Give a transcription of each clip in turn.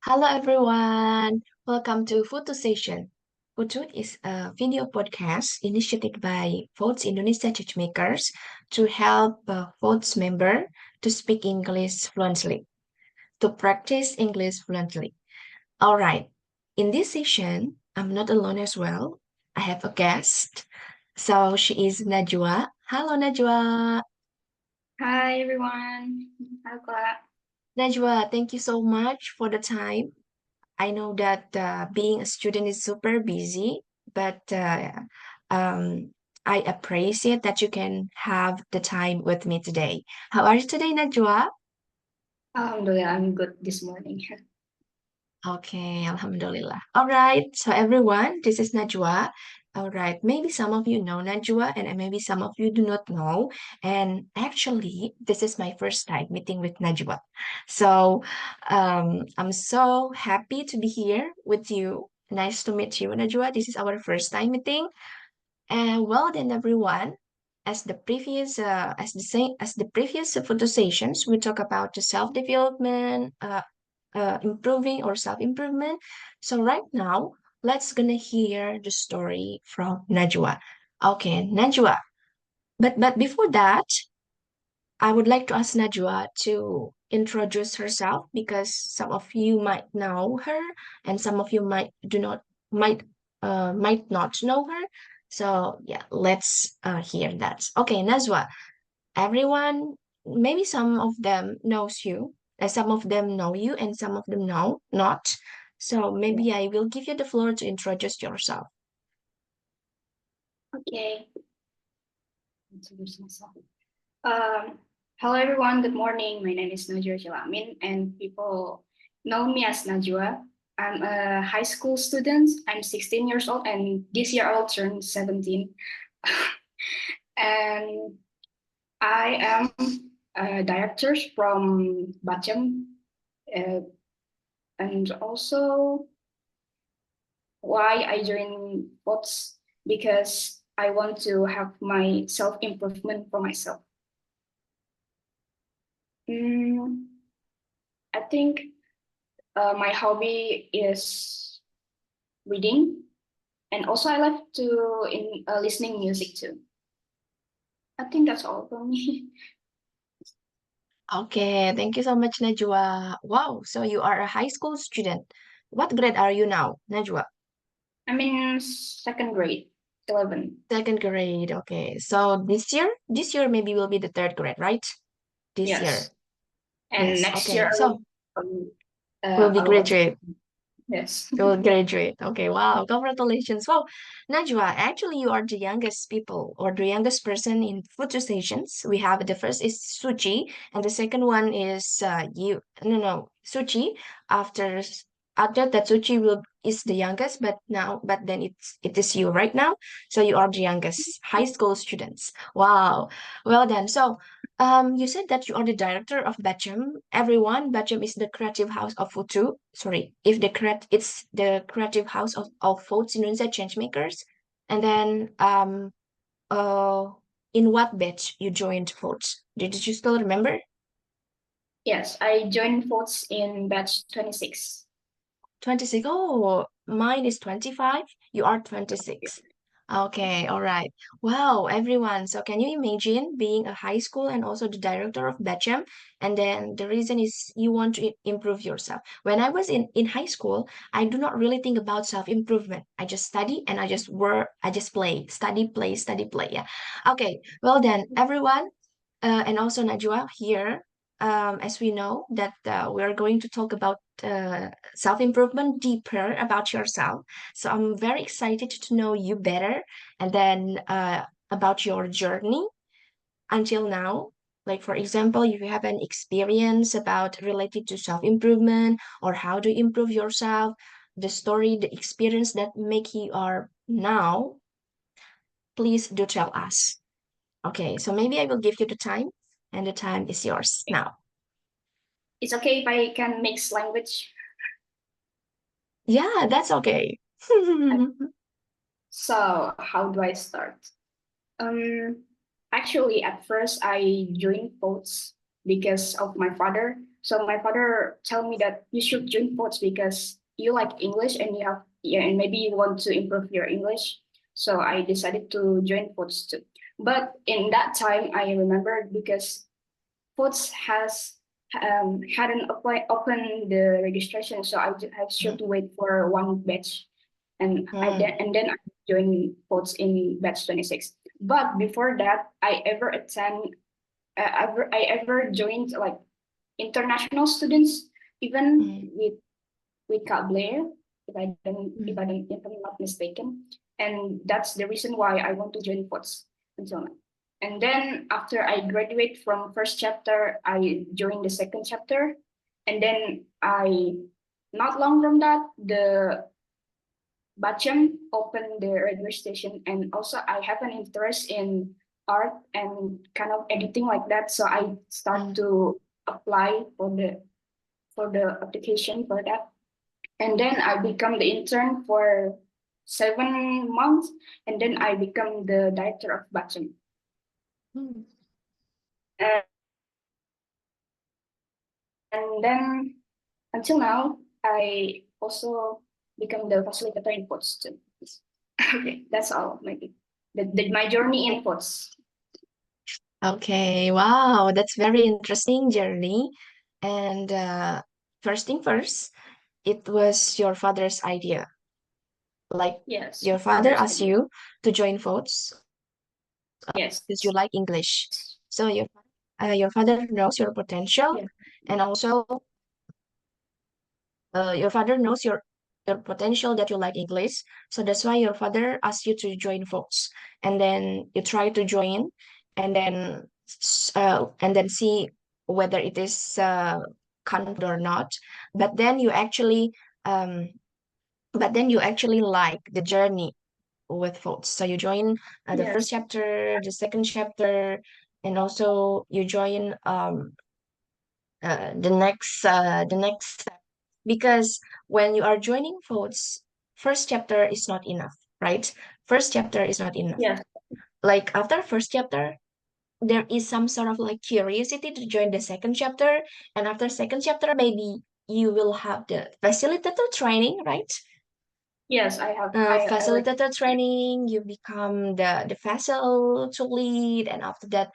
Hello everyone, welcome to FUTU session. FUTU is a video podcast initiated by VOTES Indonesia Changemakers to help VOTES member to speak English fluently, to practice English fluently. All right, in this session, I'm not alone as well. I have a guest. So she is Najwa. Hello Najwa. Hi everyone. Halo Kak. Najwa, thank you so much for the time. I know that being a student is super busy, but I appreciate that you can have the time with me today. How are you today, Najwa? Alhamdulillah, I'm good this morning. Okay, Alhamdulillah. All right, so everyone, this is Najwa. All right, maybe some of you know Najwa, and maybe some of you do not know. And actually, this is my first time meeting with Najwa. So I'm so happy to be here with you. Nice to meet you, Najwa. This is our first time meeting. And well then, everyone, as the previous photo sessions, we talk about the self-development, improving or self-improvement. So right now, let's gonna hear the story from Najwa. Okay, Najwa. But before that, I would like to ask Najwa to introduce herself because some of you might know her and some of you might might not know her. So yeah, let's hear that. Okay, Najwa. Everyone, maybe some of them knows you, some of them know you, and some of them know not. So Yeah. maybe I will give you the floor to introduce yourself. Okay. Introduce myself. Um, Hello everyone. Good morning. My name is Najwa Asyilah, and people know me as Najwa. I'm a high school student. I'm 16 years old, and this year I'll turn 17. And I am a director from Bacem, uh, and also why I joined VOTES because I want to have my self improvement for myself. Mm, I think my hobby is reading, and also I like to in listening music too. I think that's all for me. Okay, thank you so much, Najwa. Wow, so you are a high school student. What grade are you now, Najwa? I'm in second grade, 11. Second grade. Okay, so this year maybe will be the third grade, right? This year. Yes, and Yes. next year Okay, so will be I will also graduate. yes. You will graduate. Okay, wow. Congratulations. Wow. Najwa, actually you are the youngest people or the youngest person in photo stations. We have the first is Suchi and the second one is you. No, no, Suchi. After after that Suchi will is the youngest, but then it is you right now. So you are the youngest high school students. Wow. Well done. So you said that you are the director of Batchem. Everyone, Batchem is the creative house of FUTU. Sorry, if it's the creative house of VOTES Indonesia Changemakers. And then, uh, in what batch you joined VOTES? Did you still remember? Yes, I joined VOTES in batch 26. 26. Oh, mine is 25. You are 26. Okay, all right. Wow, everyone. So can you imagine being a high school and also the director of Batchem? And then the reason is you want to improve yourself. When I was in high school, I do not really think about self-improvement. I just study and I just work, I just play, study, play. Yeah. Okay, well then, everyone, and also Najwa here, as we know that we are going to talk about self-improvement deeper about yourself. So I'm very excited to know you better and then about your journey until now. Like for example, if you have an experience about related to self-improvement or how to improve yourself, the story, the experience that make you are now, please do tell us. Okay, so maybe I will give you the time, and the time is yours now. It's okay if I can mix language. Yeah, that's okay. So how do I start? Um, Actually, at first I joined VOTES because of my father. So my father tell me that you should join VOTES because you like English and you have, yeah, and maybe you want to improve your English. So I decided to join VOTES too. But in that time, I remember because VOTES has hadn't opened the registration, so I should wait for one batch, and then I joined VOTES in batch 26. But before that, I ever joined like international students, even with Kak Blair, if I'm not mistaken, and that's the reason why I want to join VOTES until now. And then after I graduate from first chapter, I joined the second chapter, and then not long from that, the Bacem opened the registration, and also I have an interest in art and kind of editing like that. So I start to apply for the application for that, and then I become the intern for 7 months, and then I become the director of Bacem. And then until now, I also become the facilitator in VOTES too. Okay, that's all maybe. My journey in VOTES. Okay, wow, that's very interesting journey. And first thing first, it was your father's idea. Like Yes, your my father father's asked idea. you to join VOTES Yes. because you like English. So your father knows your potential, Yeah. and also your father knows your potential that you like English. So that's why your father asked you to join VOTES, and then you try to join, and then see whether it is counted or not. But then you actually um, like the journey with VOTES. So you join the Yes. first chapter, the second chapter, and also you join the next step, because when you are joining VOTES, first chapter is not enough, right? First chapter is not enough. Yes. Like after first chapter, there is some sort of like curiosity to join the second chapter, and after second chapter, maybe you will have the facilitator training, right? Yes, I have. I like. Facilitator training, you become the vessel to lead, and after that,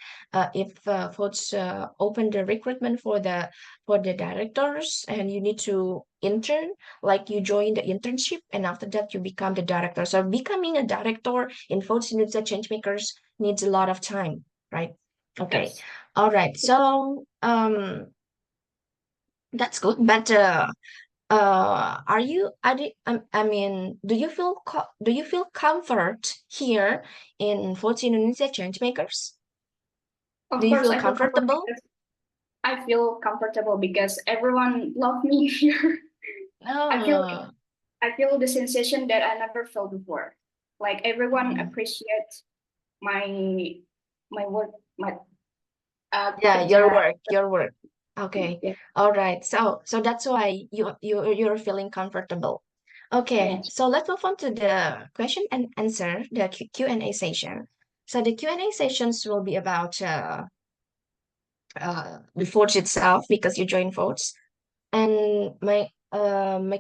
if folks open the recruitment for the directors, and you need to intern, like you join the internship, and after that you become the director. So becoming a director in VOTES Indonesia Changemakers needs a lot of time, right? Okay, Yes. all right. So that's good, but are you I mean, do you feel comfort here in VOTES Indonesia Changemakers? Do Of you course, feel I feel comfortable comfortable? because everyone love me here. I feel Oh, I feel the sensation that I never felt before. Like everyone mm. appreciates my my work, my Yeah, kerja. your work. Okay, Yeah. all right. So that's why you're feeling comfortable. Okay, Yes. so let's move on to the question and answer, the Q&A session. So the Q&A sessions will be about the VOTES itself, because you join VOTES. And my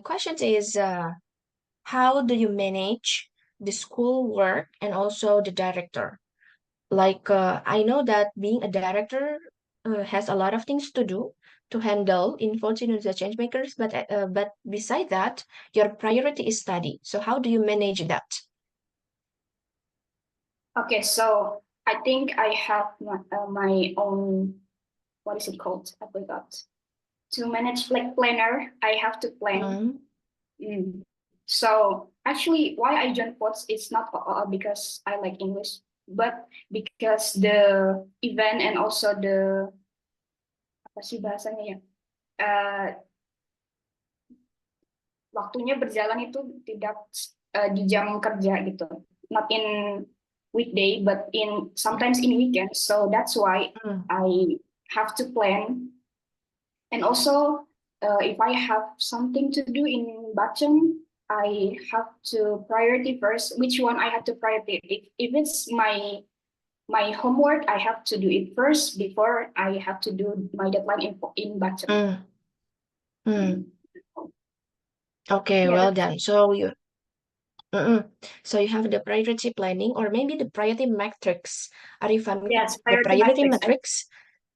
question is, how do you manage the school work and also the director? Like, I know that being a director has a lot of things to do to handle in VOTES Indonesia Changemakers, but beside that, your priority is study. So how do you manage that? Okay, so I think I have my own, what is it called? I forgot. To manage like planner, I have to plan. Mm, Mm. So actually, why I joined VOTES is not because I like English, but because the event and also the apa sih bahasanya ya, uh, waktunya berjalan itu tidak di jam kerja gitu, not in weekday, but in sometimes in weekend. So that's why mm, I have to plan, and also if I have something to do in Bacem, I have to priority first which one I have to priority. If it's my my homework, I have to do it first before I have to do my deadline in bottom. Mm, mm. Okay, Yeah, well that's done. So you so you have the priority planning or maybe the priority matrix. Are you familiar yes, with the priority priority matrix. matrix?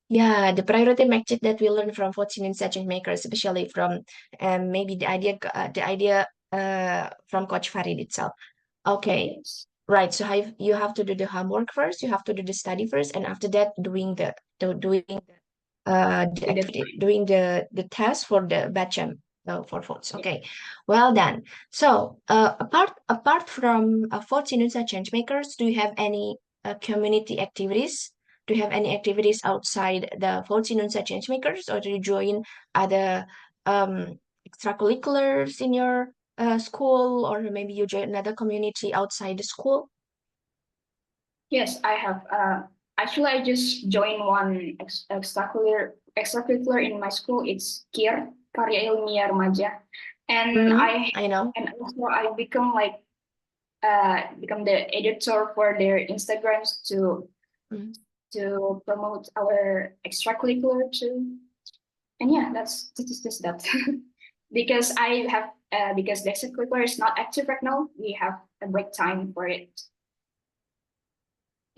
Yeah, the priority matrix that we learned from VOTES Indonesia Changemakers, especially from maybe the idea from Coach Farid itself. Okay, Yes, right. So you have to do the homework first. You have to do the study first, and after that, doing the the activity, deadline. doing the test for the batchem for votes. Okay, well done. So apart from votes Indonesia Changemakers, do you have any community activities? Do you have any activities outside the votes Indonesia Changemakers, or do you join other extracurriculars in your school, or maybe you join another community outside the school? Yes, I have. Actually, I just joined one extracurricular in my school. It's KIR, Karya Ilmiah Remaja, and Mm-hmm, I I know. and also I become like become the editor for their Instagrams Mm. to promote our extracurricular too. And yeah, that's just that. Because I have because the extracurricular is not active right now. We have a break time for it.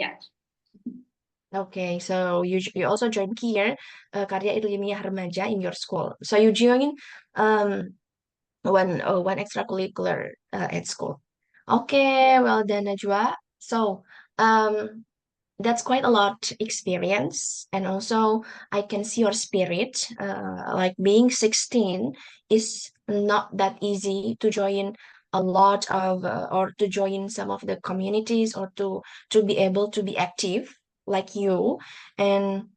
Yeah. Okay, so you also join here, Karya Ilmiah Remaja in your school. So you join um one extracurricular at school. Yeah. Okay, well then, Najwa. So that's quite a lot experience, and also I can see your spirit. Like being 16 is not that easy to join a lot of or to join some of the communities or to be able to be active like you, and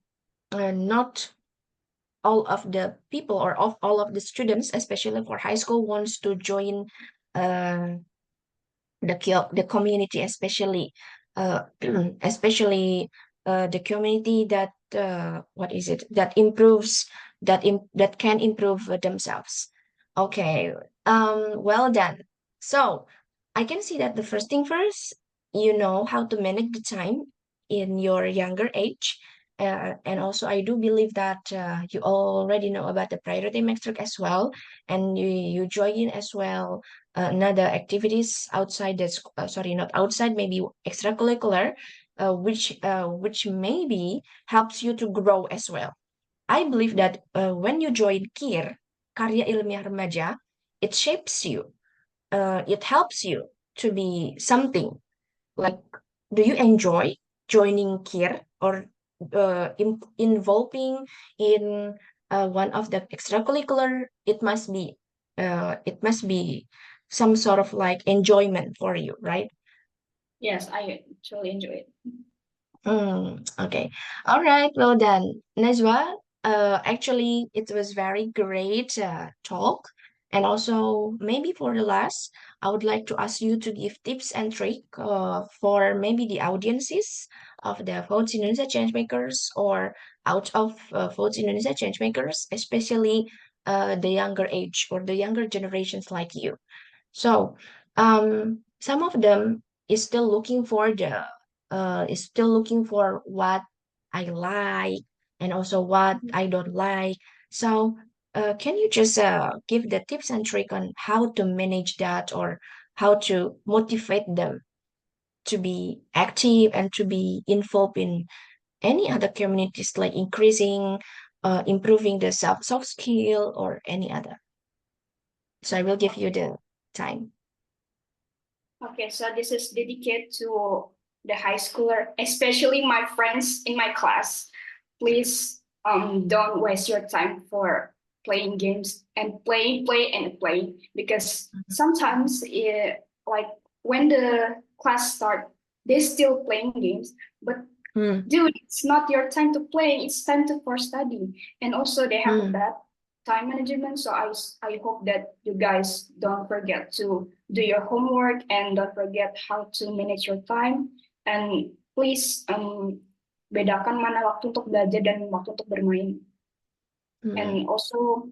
not all of the people or of all of the students, especially for high school, wants to join uh, the community, especially especially the community that what is it that improves that can improve themselves. Okay, well done. So I can see that the first thing first, you know how to manage the time in your younger age. And also, I do believe that you already know about the priority metric as well, and you join in as well another activities outside the sorry, not outside, maybe extracurricular, which maybe helps you to grow as well. I believe that when you join KIR, Karya Ilmiah Remaja, it shapes you. It helps you to be something. Like, do you enjoy joining KIR or involving in one of the extracurricular? It must be some sort of like enjoyment for you, right? Yes, I truly enjoy it. Okay. All right. Well done, Najwa. Actually, it was very great talk. And also, maybe for the last, I would like to ask you to give tips and trick for maybe the audiences of the VOTES Indonesia Changemakers or out of VOTES Indonesia Changemakers, especially the younger age or the younger generations like you. So, some of them is still looking for what I like and also what I don't like. So, can you just give the tips and trick on how to manage that or how to motivate them to be active and to be involved in any other communities, like improving the soft skill or any other? So I will give you the time. Okay, so this is dedicated to the high schooler, especially my friends in my class. Please don't waste your time for playing games and play because sometimes like when the class start, they're still playing games, but Mm, dude, it's not your time to play. It's time to for study. And also they have a mm, bad time management. So I hope that you guys don't forget to do your homework and don't forget how to manage your time. And please bedakan mana waktu untuk belajar dan waktu untuk bermain. mm. And also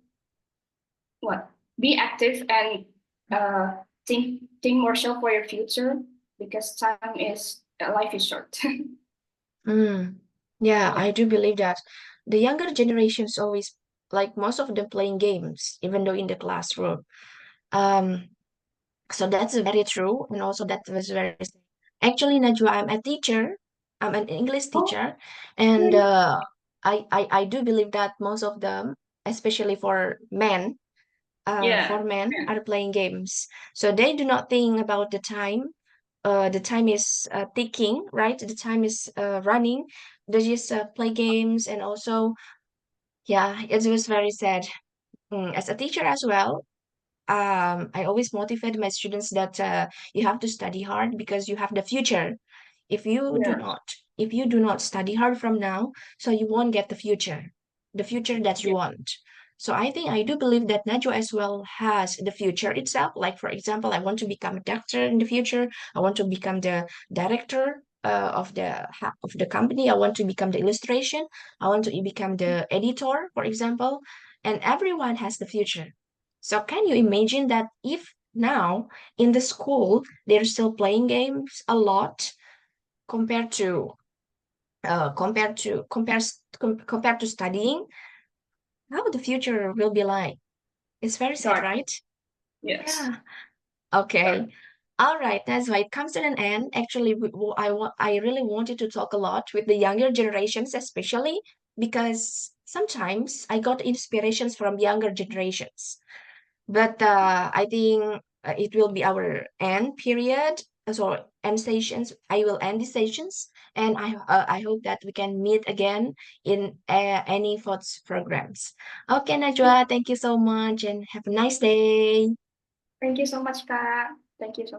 what? Be active and uh, think more so for your future because time is life is short. Mm. Yeah, Yeah. I do believe that the younger generations always like most of them playing games, even though in the classroom. Um, so that's very true, and also that was very actually, Najwa, I'm a teacher. I'm an English Oh, teacher, and really? I do believe that most of them, especially Yeah. for men, Yeah. are playing games. So they do not think about the time. The time is ticking, right? The time is running. They just play games, and also, yeah, it was very sad. As a teacher as well, I always motivate my students that you have to study hard because you have the future. If you do Yeah. not, if you do not study hard from now, so you won't get the future that you Yeah. want. So I think I do believe that Najwa as well has the future itself. Like for example, I want to become a doctor in the future. I want to become the director of the company. I want to become the illustration. I want to become the editor, for example. And everyone has the future. So can you imagine that if now in the school they're still playing games a lot compared to compared to studying, how the future will be like? It's very sad, Dark. right? Yes. Yeah. Okay. Dark. All right. That's why it comes to an end. Actually, I really wanted to talk a lot with the younger generations, especially because sometimes I got inspirations from younger generations. But I think it will be our end period. So end stations. I will end the stations, and I hope that we can meet again in any thoughts programs. Okay, Najwa, thank you so much, and have a nice day. Thank you so much, Kak. Thank you so